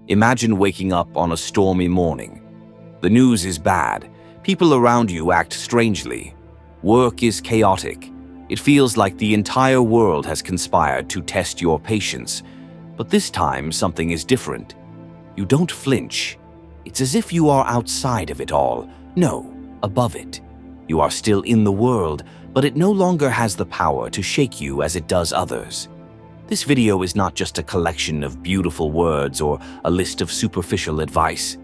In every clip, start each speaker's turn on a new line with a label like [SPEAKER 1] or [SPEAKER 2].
[SPEAKER 1] Imagine waking up on a stormy morning. The news is bad. People around you act strangely. Work is chaotic. It feels like the entire world has conspired to test your patience. But this time, something is different. You don't flinch. It's as if you are outside of it all. No, above it. You are still in the world, but it no longer has the power to shake you as it does others. This video is not just a collection of beautiful words or a list of superficial advice.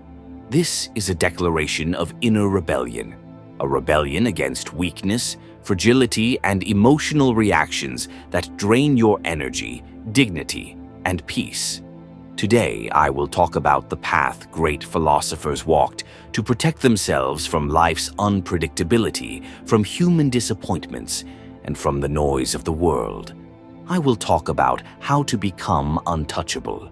[SPEAKER 1] This is a declaration of inner rebellion, a rebellion against weakness, fragility, and emotional reactions that drain your energy, dignity, and peace. Today, I will talk about the path great philosophers walked to protect themselves from life's unpredictability, from human disappointments, and from the noise of the world. I will talk about how to become untouchable,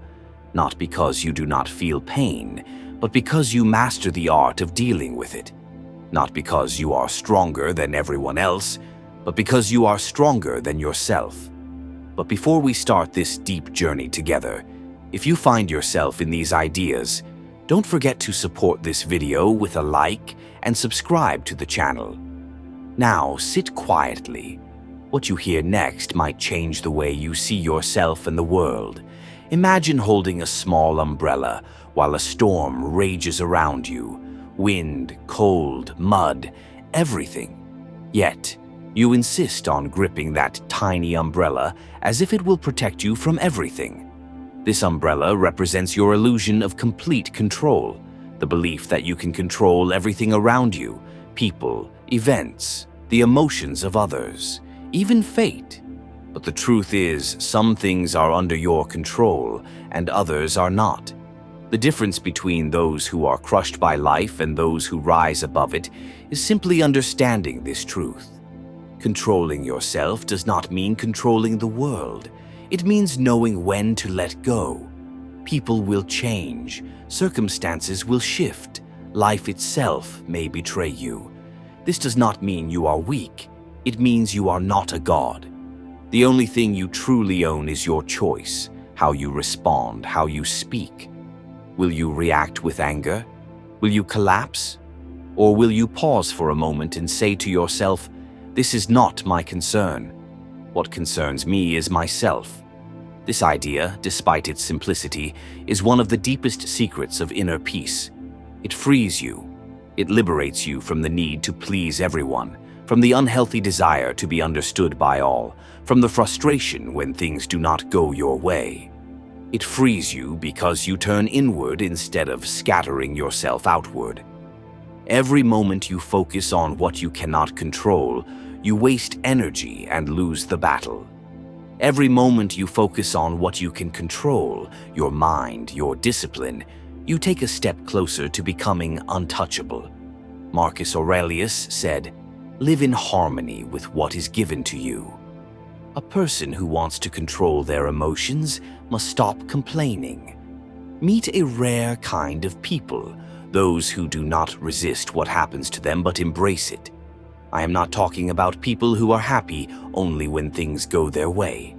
[SPEAKER 1] not because you do not feel pain, but because you master the art of dealing with it. Not because you are stronger than everyone else, but because you are stronger than yourself. But before we start this deep journey together, if you find yourself in these ideas, don't forget to support this video with a like and subscribe to the channel. Now, sit quietly. What you hear next might change the way you see yourself and the world. Imagine holding a small umbrella while a storm rages around you. Wind, cold, mud, everything. Yet, you insist on gripping that tiny umbrella as if it will protect you from everything. This umbrella represents your illusion of complete control, the belief that you can control everything around you, people, events, the emotions of others, even fate. But the truth is, some things are under your control and others are not. The difference between those who are crushed by life and those who rise above it is simply understanding this truth. Controlling yourself does not mean controlling the world. It means knowing when to let go. People will change, circumstances will shift, life itself may betray you. This does not mean you are weak. It means you are not a god. The only thing you truly own is your choice, how you respond, how you speak. Will you react with anger? Will you collapse? Or will you pause for a moment and say to yourself, "This is not my concern. What concerns me is myself." This idea, despite its simplicity, is one of the deepest secrets of inner peace. It frees you. It liberates you from the need to please everyone, from the unhealthy desire to be understood by all, from the frustration when things do not go your way. It frees you because you turn inward instead of scattering yourself outward. Every moment you focus on what you cannot control, you waste energy and lose the battle. Every moment you focus on what you can control, your mind, your discipline, you take a step closer to becoming untouchable. Marcus Aurelius said, "Live in harmony with what is given to you." A person who wants to control their emotions must stop complaining. Meet a rare kind of people, those who do not resist what happens to them but embrace it. I am not talking about people who are happy only when things go their way.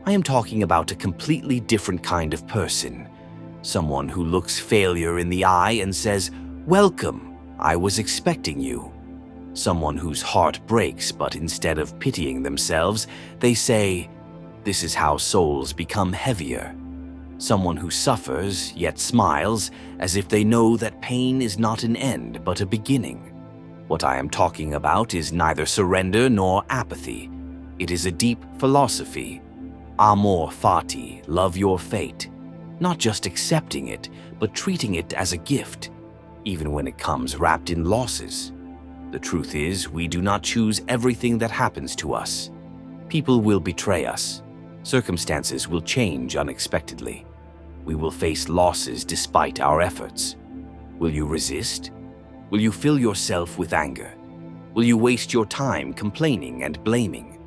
[SPEAKER 1] I am talking about a completely different kind of person. Someone who looks failure in the eye and says, "Welcome, I was expecting you." Someone whose heart breaks, but instead of pitying themselves, they say, "This is how souls become heavier." Someone who suffers, yet smiles, as if they know that pain is not an end, but a beginning. What I am talking about is neither surrender nor apathy. It is a deep philosophy. Amor, Fati, love your fate. Not just accepting it, but treating it as a gift, even when it comes wrapped in losses. The truth is, we do not choose everything that happens to us. People will betray us. Circumstances will change unexpectedly. We will face losses despite our efforts. Will you resist? Will you fill yourself with anger? Will you waste your time complaining and blaming?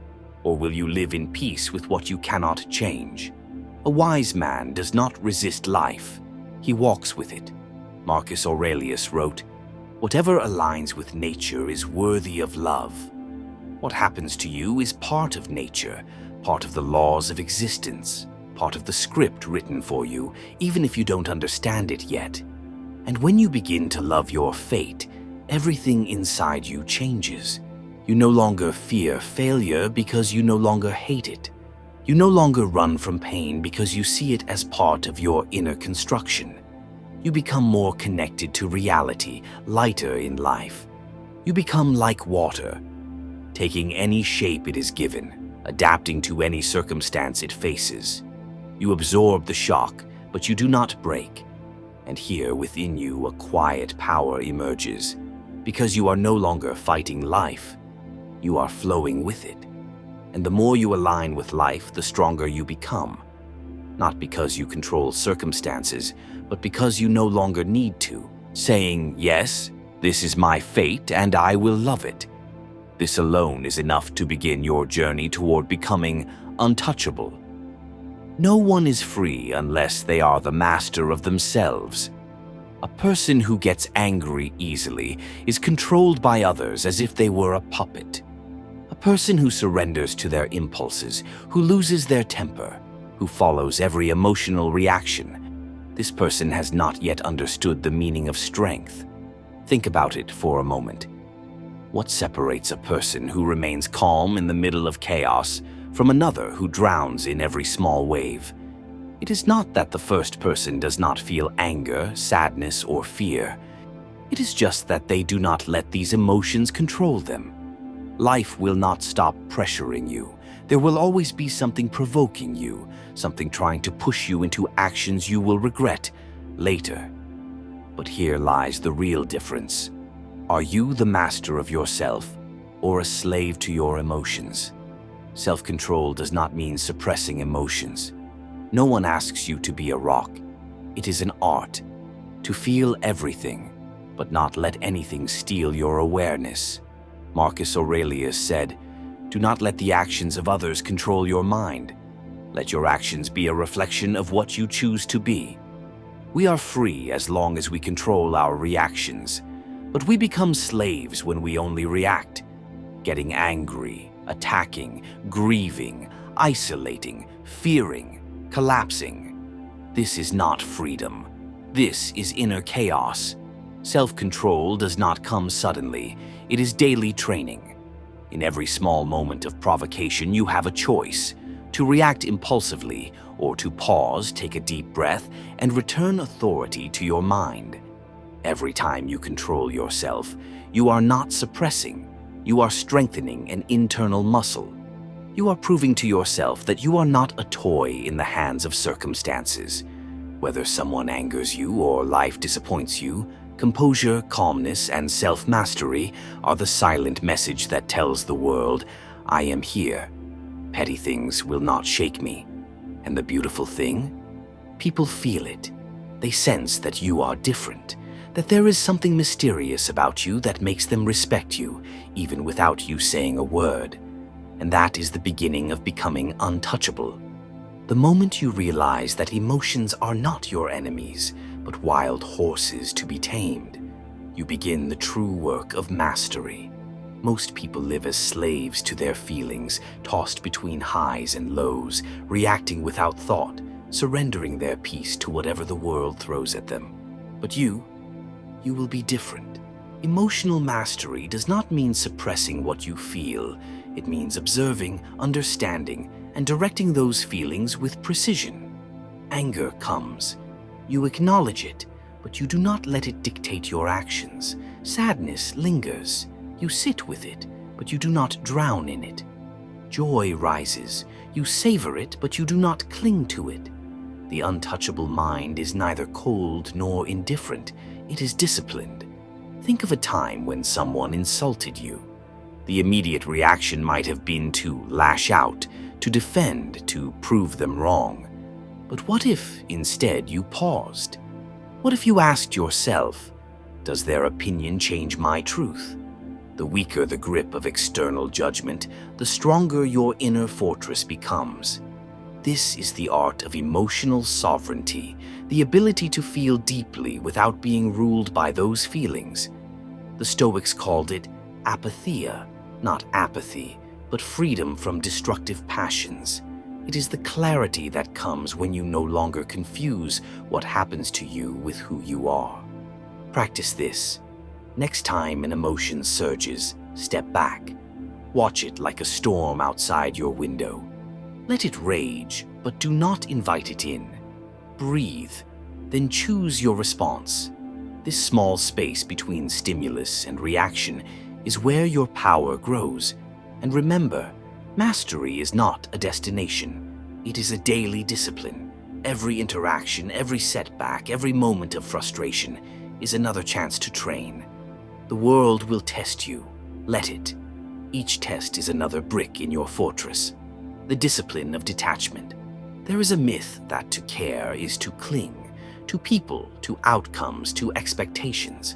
[SPEAKER 1] Or will you live in peace with what you cannot change? A wise man does not resist life. He walks with it. Marcus Aurelius wrote, "Whatever aligns with nature is worthy of love." What happens to you is part of nature, part of the laws of existence. part of the script written for you, even if you don't understand it yet. And when you begin to love your fate, everything inside you changes. You no longer fear failure because you no longer hate it. You no longer run from pain because you see it as part of your inner construction. You become more connected to reality, lighter in life. You become like water, taking any shape it is given, adapting to any circumstance it faces. You absorb the shock, but you do not break. And here within you a quiet power emerges, because you are no longer fighting life, you are flowing with it. And the more you align with life, the stronger you become. Not because you control circumstances, but because you no longer need to, saying, yes, this is my fate and I will love it. This alone is enough to begin your journey toward becoming untouchable. No one is free unless they are the master of themselves. A person who gets angry easily is controlled by others as if they were a puppet. A person who surrenders to their impulses, who loses their temper, who follows every emotional reaction, this person has not yet understood the meaning of strength. Think about it for a moment. What separates a person who remains calm in the middle of chaos from another who drowns in every small wave? It is not that the first person does not feel anger, sadness, or fear. It is just that they do not let these emotions control them. Life will not stop pressuring you. There will always be something provoking you, something trying to push you into actions you will regret later. But here lies the real difference. Are you the master of yourself or a slave to your emotions? Self-control does not mean suppressing emotions. No one asks you to be a rock. It is an art, to feel everything, but not let anything steal your awareness. Marcus Aurelius said, "Do not let the actions of others control your mind. Let your actions be a reflection of what you choose to be." We are free as long as we control our reactions, but we become slaves when we only react, getting angry, attacking, grieving, isolating, fearing, collapsing. This is not freedom. This is inner chaos. Self-control does not come suddenly. It is daily training. In every small moment of provocation, you have a choice: to react impulsively or to pause, take a deep breath, and return authority to your mind. Every time you control yourself, you are not suppressing. You are strengthening an internal muscle. You are proving to yourself that you are not a toy in the hands of circumstances. Whether someone angers you or life disappoints you, composure, calmness, and self-mastery are the silent message that tells the world, I am here. Petty things will not shake me. And the beautiful thing? People feel it. They sense that you are different, that there is something mysterious about you that makes them respect you, even without you saying a word. And that is the beginning of becoming untouchable. The moment you realize that emotions are not your enemies, but wild horses to be tamed, you begin the true work of mastery. Most people live as slaves to their feelings, tossed between highs and lows, reacting without thought, surrendering their peace to whatever the world throws at them. But you will be different. Emotional mastery does not mean suppressing what you feel. It means observing, understanding, and directing those feelings with precision. Anger comes. You acknowledge it, but you do not let it dictate your actions. Sadness lingers. You sit with it, but you do not drown in it. Joy rises. You savor it, but you do not cling to it. The untouchable mind is neither cold nor indifferent. It is disciplined. Think of a time when someone insulted you. The immediate reaction might have been to lash out, to defend, to prove them wrong. But what if, instead, you paused? What if you asked yourself, does their opinion change my truth? The weaker the grip of external judgment, the stronger your inner fortress becomes. This is the art of emotional sovereignty, the ability to feel deeply without being ruled by those feelings. The Stoics called it apatheia, not apathy, but freedom from destructive passions. It is the clarity that comes when you no longer confuse what happens to you with who you are. Practice this. Next time an emotion surges, step back. Watch it like a storm outside your window. Let it rage, but do not invite it in. Breathe, then choose your response. This small space between stimulus and reaction is where your power grows. And remember, mastery is not a destination. It is a daily discipline. Every interaction, every setback, every moment of frustration is another chance to train. The world will test you. Let it. Each test is another brick in your fortress. The discipline of detachment. There is a myth that to care is to cling, to people, to outcomes, to expectations.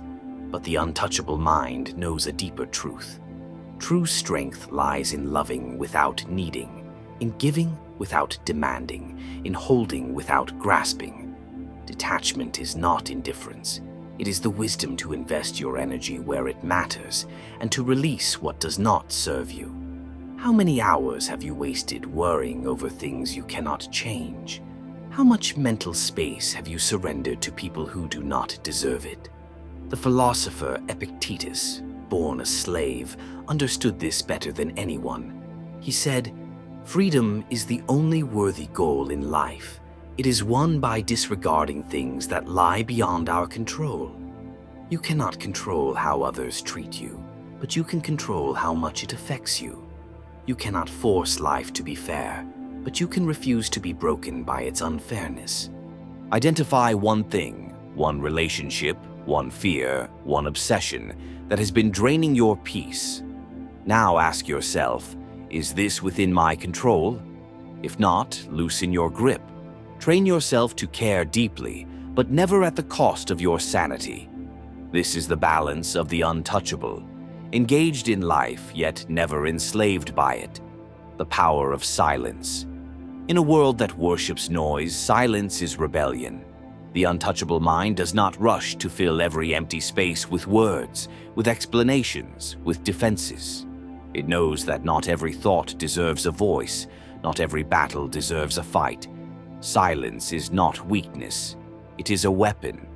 [SPEAKER 1] But the untouchable mind knows a deeper truth. True strength lies in loving without needing, in giving without demanding, in holding without grasping. Detachment is not indifference. It is the wisdom to invest your energy where it matters and to release what does not serve you. How many hours have you wasted worrying over things you cannot change? How much mental space have you surrendered to people who do not deserve it? The philosopher Epictetus, born a slave, understood this better than anyone. He said, "Freedom is the only worthy goal in life. It is won by disregarding things that lie beyond our control. You cannot control how others treat you, but you can control how much it affects you. You cannot force life to be fair, but you can refuse to be broken by its unfairness." Identify one thing, one relationship, one fear, one obsession that has been draining your peace. Now ask yourself, is this within my control? If not, loosen your grip. Train yourself to care deeply, but never at the cost of your sanity. This is the balance of the untouchable, engaged in life yet never enslaved by it. The power of silence. In a world that worships noise, silence is rebellion. The untouchable mind does not rush to fill every empty space with words, with explanations, with defenses. It knows that not every thought deserves a voice, not every battle deserves a fight. Silence is not weakness, it is a weapon.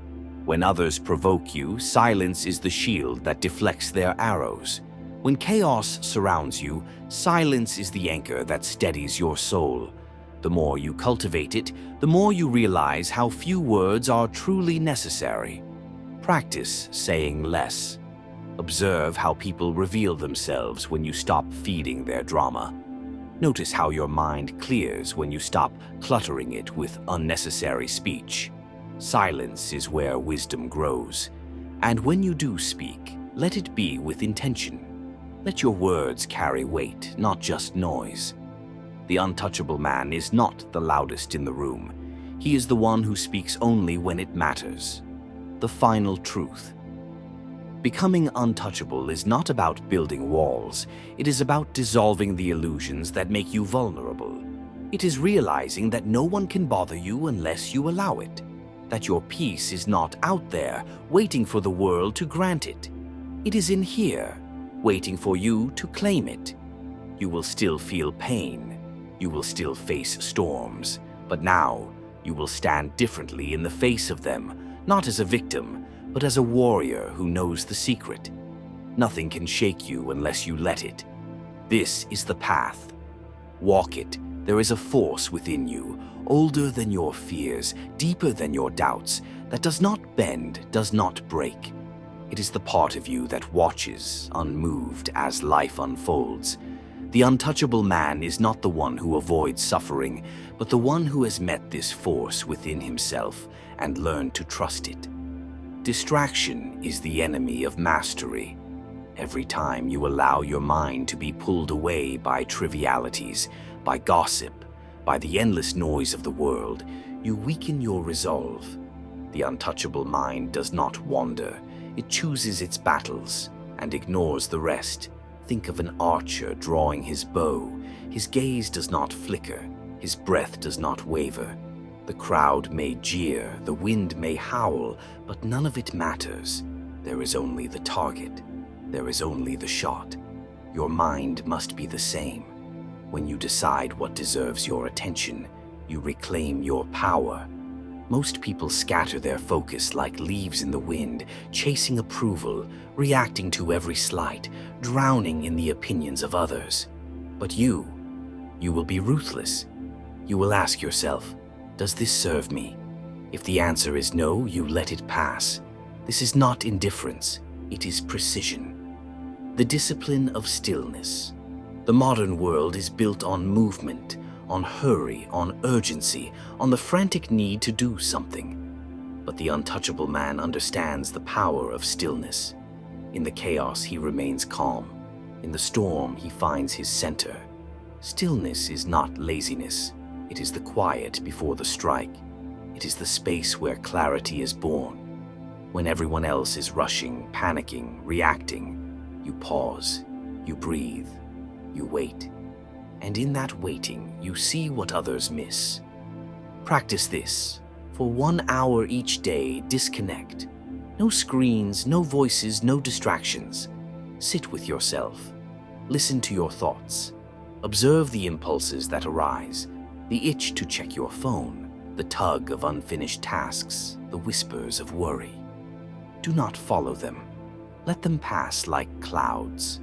[SPEAKER 1] When others provoke you, silence is the shield that deflects their arrows. When chaos surrounds you, silence is the anchor that steadies your soul. The more you cultivate it, the more you realize how few words are truly necessary. Practice saying less. Observe how people reveal themselves when you stop feeding their drama. Notice how your mind clears when you stop cluttering it with unnecessary speech. Silence is where wisdom grows. And when you do speak, let it be with intention. Let your words carry weight, not just noise. The untouchable man is not the loudest in the room. He is the one who speaks only when it matters. The final truth. Becoming untouchable is not about building walls. It is about dissolving the illusions that make you vulnerable. It is realizing that no one can bother you unless you allow it. That your peace is not out there, waiting for the world to grant it. It is in here, waiting for you to claim it. You will still feel pain. You will still face storms. But now, you will stand differently in the face of them, not as a victim, but as a warrior who knows the secret. Nothing can shake you unless you let it. This is the path. Walk it. There is a force within you, older than your fears, deeper than your doubts, that does not bend, does not break. It is the part of you that watches, unmoved, as life unfolds. The untouchable man is not the one who avoids suffering, but the one who has met this force within himself and learned to trust it. Distraction is the enemy of mastery. Every time you allow your mind to be pulled away by trivialities, by gossip, by the endless noise of the world, you weaken your resolve. The untouchable mind does not wander. It chooses its battles and ignores the rest. Think of an archer drawing his bow. His gaze does not flicker. His breath does not waver. The crowd may jeer, the wind may howl, but none of it matters. There is only the target. There is only the shot. Your mind must be the same. When you decide what deserves your attention, you reclaim your power. Most people scatter their focus like leaves in the wind, chasing approval, reacting to every slight, drowning in the opinions of others. But you will be ruthless. You will ask yourself, does this serve me? If the answer is no, you let it pass. This is not indifference, it is precision. The discipline of stillness. The modern world is built on movement, on hurry, on urgency, on the frantic need to do something. But the untouchable man understands the power of stillness. In the chaos, he remains calm. In the storm, he finds his center. Stillness is not laziness. It is the quiet before the strike. It is the space where clarity is born. When everyone else is rushing, panicking, reacting, you pause, you breathe, you wait. And in that waiting, you see what others miss. Practice this. For 1 hour each day, disconnect. No screens, no voices, no distractions. Sit with yourself. Listen to your thoughts. Observe the impulses that arise, the itch to check your phone, the tug of unfinished tasks, the whispers of worry. Do not follow them. Let them pass like clouds.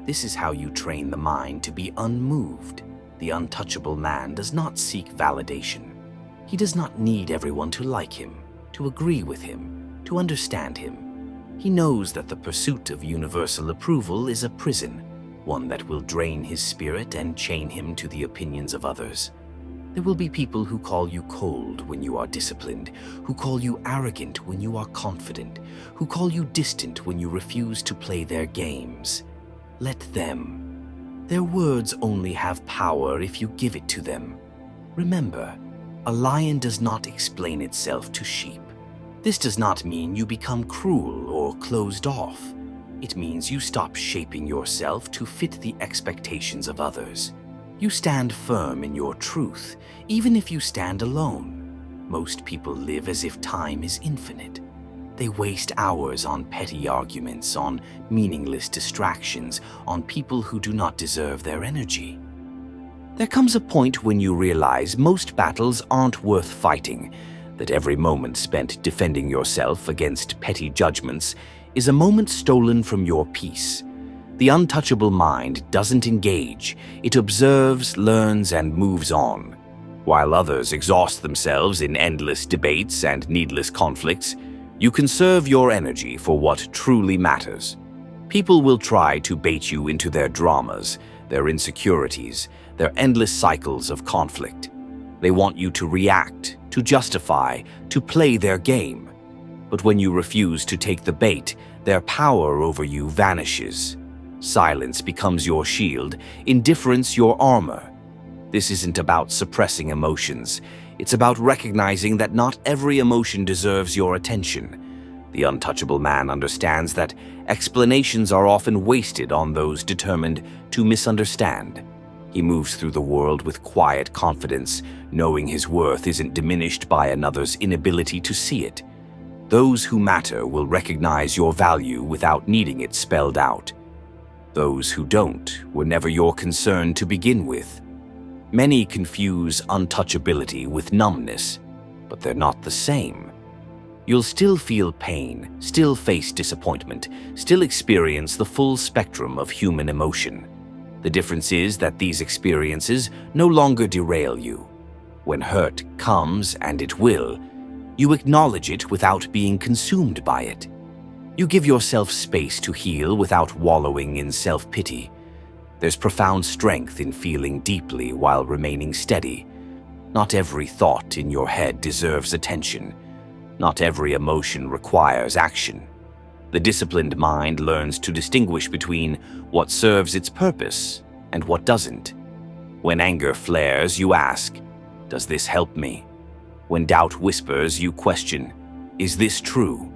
[SPEAKER 1] This is how you train the mind to be unmoved. The untouchable man does not seek validation. He does not need everyone to like him, to agree with him, to understand him. He knows that the pursuit of universal approval is a prison, one that will drain his spirit and chain him to the opinions of others. There will be people who call you cold when you are disciplined, who call you arrogant when you are confident, who call you distant when you refuse to play their games. Let them. Their words only have power if you give it to them. Remember, a lion does not explain itself to sheep. This does not mean you become cruel or closed off. It means you stop shaping yourself to fit the expectations of others. You stand firm in your truth, even if you stand alone. Most people live as if time is infinite. They waste hours on petty arguments, on meaningless distractions, on people who do not deserve their energy. There comes a point when you realize most battles aren't worth fighting, that every moment spent defending yourself against petty judgments is a moment stolen from your peace. The untouchable mind doesn't engage. It observes, learns, and moves on. While others exhaust themselves in endless debates and needless conflicts, you conserve your energy for what truly matters. People will try to bait you into their dramas, their insecurities, their endless cycles of conflict. They want you to react, to justify, to play their game. But when you refuse to take the bait, their power over you vanishes. Silence becomes your shield, indifference your armor. This isn't about suppressing emotions. It's about recognizing that not every emotion deserves your attention. The untouchable man understands that explanations are often wasted on those determined to misunderstand. He moves through the world with quiet confidence, knowing his worth isn't diminished by another's inability to see it. Those who matter will recognize your value without needing it spelled out. Those who don't were never your concern to begin with. Many confuse untouchability with numbness, but they're not the same. You'll still feel pain, still face disappointment, still experience the full spectrum of human emotion. The difference is that these experiences no longer derail you. When hurt comes, and it will, you acknowledge it without being consumed by it. You give yourself space to heal without wallowing in self-pity. There's profound strength in feeling deeply while remaining steady. Not every thought in your head deserves attention. Not every emotion requires action. The disciplined mind learns to distinguish between what serves its purpose and what doesn't. When anger flares, you ask, "Does this help me?" When doubt whispers, you question, "Is this true?"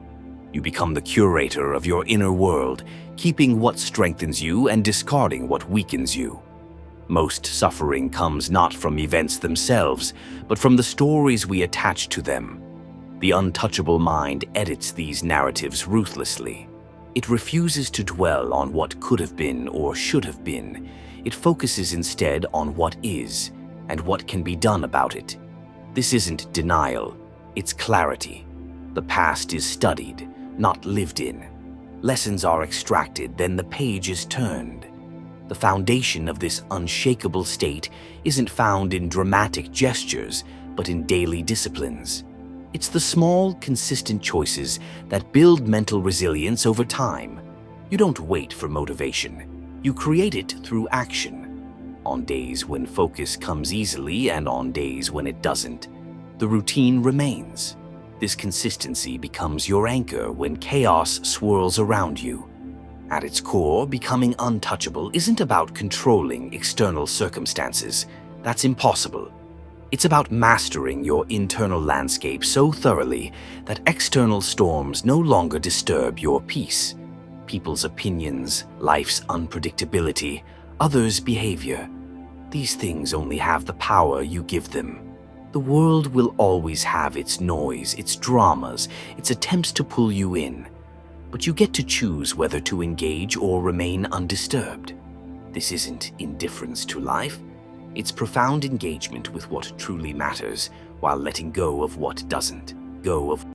[SPEAKER 1] You become the curator of your inner world, keeping what strengthens you and discarding what weakens you. Most suffering comes not from events themselves, but from the stories we attach to them. The untouchable mind edits these narratives ruthlessly. It refuses to dwell on what could have been or should have been. It focuses instead on what is and what can be done about it. This isn't denial, it's clarity. The past is studied, not lived in. Lessons are extracted, then the page is turned. The foundation of this unshakable state isn't found in dramatic gestures, but in daily disciplines. It's the small, consistent choices that build mental resilience over time. You don't wait for motivation. You create it through action. On days when focus comes easily and on days when it doesn't, the routine remains. This consistency becomes your anchor when chaos swirls around you. At its core, becoming untouchable isn't about controlling external circumstances. That's impossible. It's about mastering your internal landscape so thoroughly that external storms no longer disturb your peace. People's opinions, life's unpredictability, others' behavior. These things only have the power you give them. The world will always have its noise, its dramas, its attempts to pull you in. But you get to choose whether to engage or remain undisturbed. This isn't indifference to life. It's profound engagement with what truly matters while letting go of what doesn't.